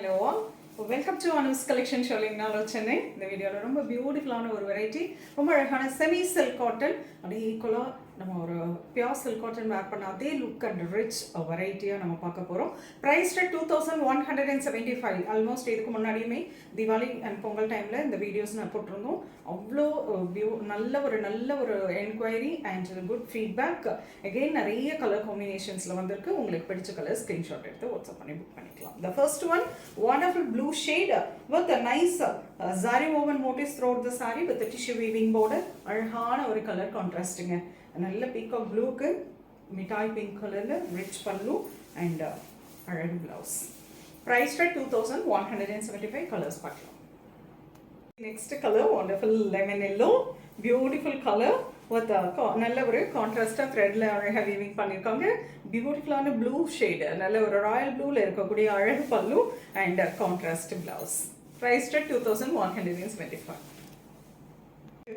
Hello all, welcome to Anu's collection showing Nalo Chennai. இந்த வீடியோல ரொம்ப பியூட்டிஃபுல்லான ஒரு வெரைட்டி, ரொம்ப அழகான செமி சில்க் காட்டன், அப்படியே ஈக்குவலா நம்ம ஒரு பியூர் சில்க் காட்டன் வேர் பண்ண அதே லுக் அண்ட் ரிச் வெரைட்டியா நம்ம பார்க்க போறோம். Price rate 2175. ஆல்மோஸ்ட் இதுக்கு முன்னாடியுமே தீபாவளி அண்ட் பொங்கல் டைம்ல இந்த வீடியோஸ் நான் போட்டிருந்தோம். அவ்வளோ நல்ல ஒரு enquiry and good feedback. Again நிறைய கலர் காம்பினேஷன்ஸ்ல வந்திருக்கு. உங்களுக்கு பிடிச்ச கலர் ஸ்கிரீன்ஷாட் எடுத்து வாட்ஸ்அப் பண்ணி புக் பண்ணிக்கலாம். The first one, wonderful blue shade with a nice zari woven motifs throughout the saree with a tissue weaving border. அழகான ஒரு கலர் கான்ட்ராஸ்டிங்க. நல்ல பீகாக் ப்ளூக்கு மிட்டாய் பிங்க் கலர்ல ரிச் பல்லு அண்ட் அழகு பிளவுஸ். Price rate 2175. கலர்ஸ் பார்க்கலாம். Next colour wonderful lemon yellow, beautiful color with நல்ல ஒரு கான்ட்ராஸ்டா த்ரெட்ல அழகா வீவிங் பண்ணிருக்காங்க. பியூட்டிஃபுல்லான ப்ளூ ஷேட், நல்ல ஒரு ராயல் ப்ளூல இருக்கக்கூடிய அழகு pallu and contrast blouse. Price rate 2175.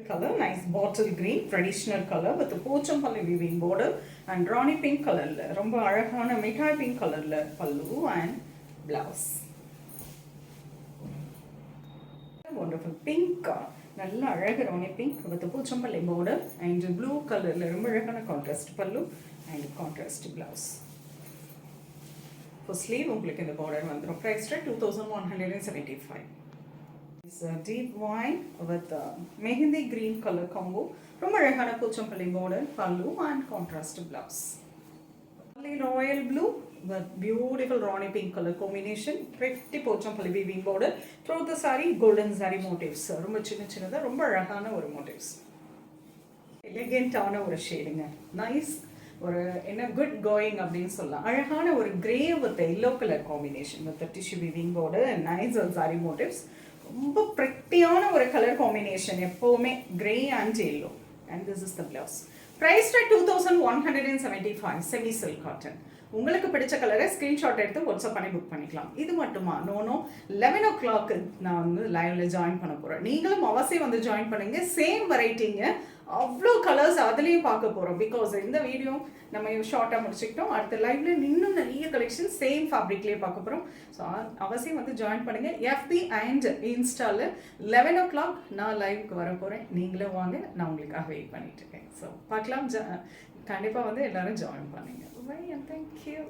Color, nice bottle green, traditional color with a pochampalli weaving border and Rani pink color la romba alagana mithai pink color la pallu and blouse. Wonderful pink, nalla alaga Rani pink with a pochampalli border and blue color la romba alagana contrast pallu and contrast blouse. For sleeve ungalku indha border vandrum. Price rate 2175. It's a deep wine with mehendi green color combo. ரொம்ப அழகான Pochampally border, pallu and contrast blouse. Royal blue with beautiful Rani pink color combination. Pretty Pochampally weaving border. Throughout the saree golden zari motifs. ரொம்ப சின்னதா ரொம்ப அழகான ஒரு motifs. Elegant ஆன ஒரு ஷேடிங்க. Nice. ஒரு என்ன குட் கோயிங் அப்படின்னு சொல்லலாம். அழகான ஒரு grey with yellow colour combination with tissue weaving border and nice zari motifs. ரொம்ப பிரிட்டியான ஒரு கலர் காம்பினேஷன், எப்பவுமே grey and yellow. And this is the blouse. Price rate 2175. Semi silk cotton. உங்களுக்கு பிடிச்ச கலரை ஸ்கிரீன்ஷாட் எடுத்து வாட்ஸ்அப் பண்ணி புக் பண்ணிக்கலாம். இது மட்டுமா? நோ 11 o'clock நான் வந்து லைவ்ல ஜாயின் பண்ண போறேன். நீங்களும் அவசியம் வந்து ஜாயின் பண்ணுங்க. சேம் வெரைட்டிங்க, அவ்வளோ கலர்ஸ் அதுலேயும் பார்க்க போகிறோம். பிகாஸ் இந்த வீடியோ நம்ம ஷார்ட்டாக முடிச்சுக்கிட்டோம். அடுத்த லைவ்ல இன்னும் நிறைய கலெக்ஷன் சேம் ஃபேப்ரிக்லேயே பார்க்க போகிறோம். ஸோ அவசியம் வந்து ஜாயின் பண்ணுங்கள். எஃபி அண்ட் இன்ஸ்டாவில் 11 o'clock நான் லைவுக்கு வர போகிறேன். நீங்களும் வாங்க, நான் உங்களுக்காக வெயிட் பண்ணிட்டு இருக்கேன். ஸோ பார்க்கலாம். கண்டிப்பாக வந்து எல்லாரும் ஜாயின் பண்ணுங்க. Bye and thank you.